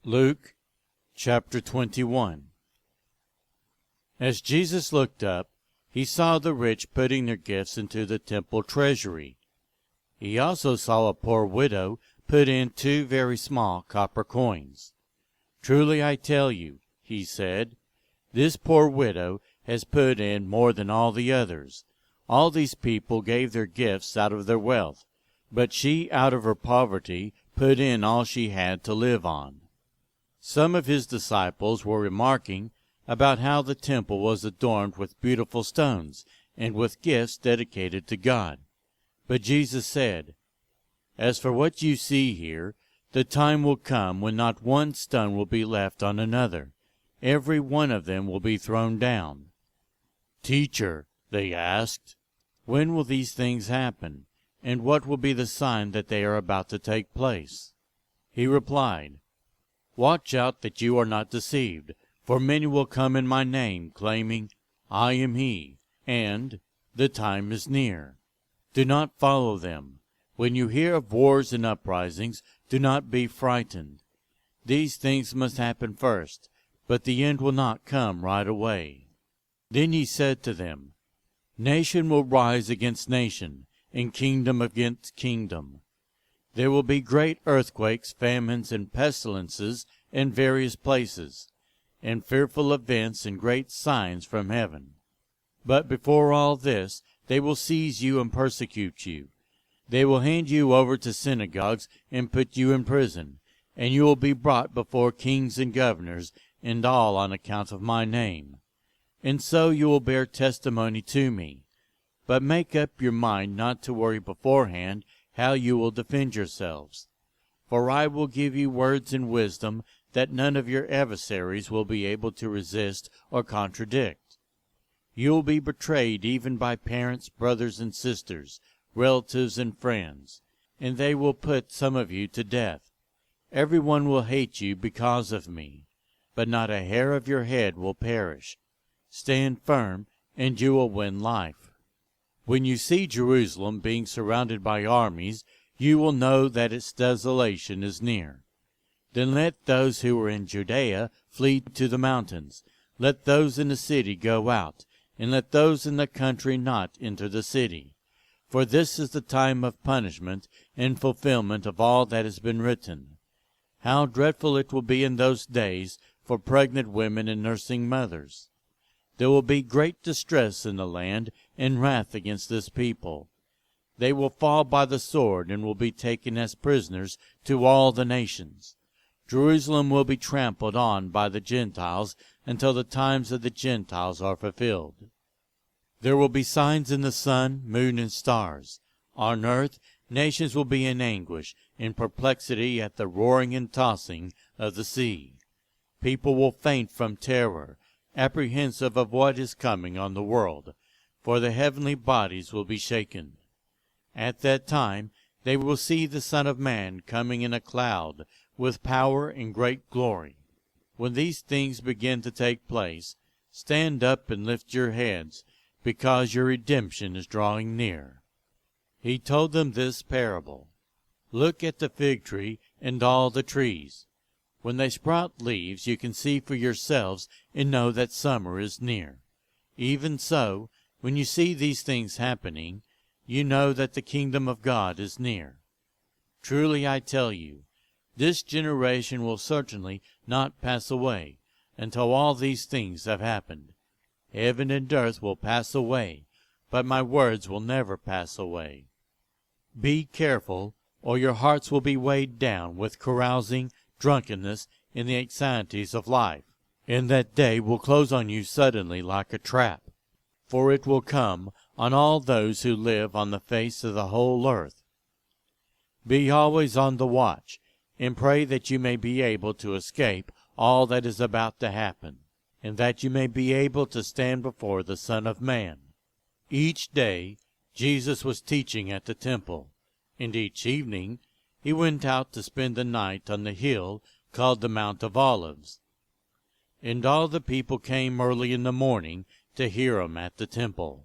Luke chapter 21. As Jesus looked up, he saw the rich putting their gifts into the temple treasury. He also saw a poor widow put in 2 very small copper coins. "Truly I tell you," he said, "this poor widow has put in more than all the others. All these people gave their gifts out of their wealth, but she out of her poverty put in all she had to live on." Some of his disciples were remarking about how the temple was adorned with beautiful stones and with gifts dedicated to God. But Jesus said, "As for what you see here, the time will come when not one stone will be left on another. Every one of them will be thrown down." "Teacher," they asked, "when will these things happen? And what will be the sign that they are about to take place?" He replied, "Watch out that you are not deceived, for many will come in my name, claiming, 'I am he,' and 'the time is near.' Do not follow them. When you hear of wars and uprisings, do not be frightened. These things must happen first, but the end will not come right away." Then he said to them, "Nation will rise against nation, and kingdom against kingdom. There will be great earthquakes, famines, and pestilences in various places, and fearful events and great signs from heaven. But before all this, they will seize you and persecute you. They will hand you over to synagogues and put you in prison, and you will be brought before kings and governors, and all on account of my name. And so you will bear testimony to me. But make up your mind not to worry beforehand how you will defend yourselves. For I will give you words and wisdom that none of your adversaries will be able to resist or contradict. You will be betrayed even by parents, brothers and sisters, relatives and friends, and they will put some of you to death. Everyone will hate you because of me, but not a hair of your head will perish. Stand firm, and you will win life. When you see Jerusalem being surrounded by armies, you will know that its desolation is near. Then let those who are in Judea flee to the mountains. Let those in the city go out, and let those in the country not enter the city. For this is the time of punishment and fulfillment of all that has been written. How dreadful it will be in those days for pregnant women and nursing mothers! There will be great distress in the land, and wrath against this people. They will fall by the sword, and will be taken as prisoners to all the nations. Jerusalem will be trampled on by the Gentiles until the times of the Gentiles are fulfilled. There will be signs in the sun, moon, and stars. On earth, nations will be in anguish, in perplexity at the roaring and tossing of the sea. People will faint from terror, apprehensive of what is coming on the world, for the heavenly bodies will be shaken. At that time they will see the Son of Man coming in a cloud with power and great glory. When these things begin to take place, stand up and lift your heads, because your redemption is drawing near." He told them this parable: "Look at the fig tree and all the trees. When they sprout leaves, you can see for yourselves and know that summer is near. Even so, when you see these things happening, you know that the kingdom of God is near. Truly I tell you, this generation will certainly not pass away until all these things have happened. Heaven and earth will pass away, but my words will never pass away. Be careful, or your hearts will be weighed down with carousing, drunkenness, and the anxieties of life. And that day will close on you suddenly like a trap, for it will come on all those who live on the face of the whole earth. Be always on the watch, and pray that you may be able to escape all that is about to happen, and that you may be able to stand before the Son of Man." Each day Jesus was teaching at the temple, and each evening he went out to spend the night on the hill called the Mount of Olives. And all the people came early in the morning to hear him at the temple.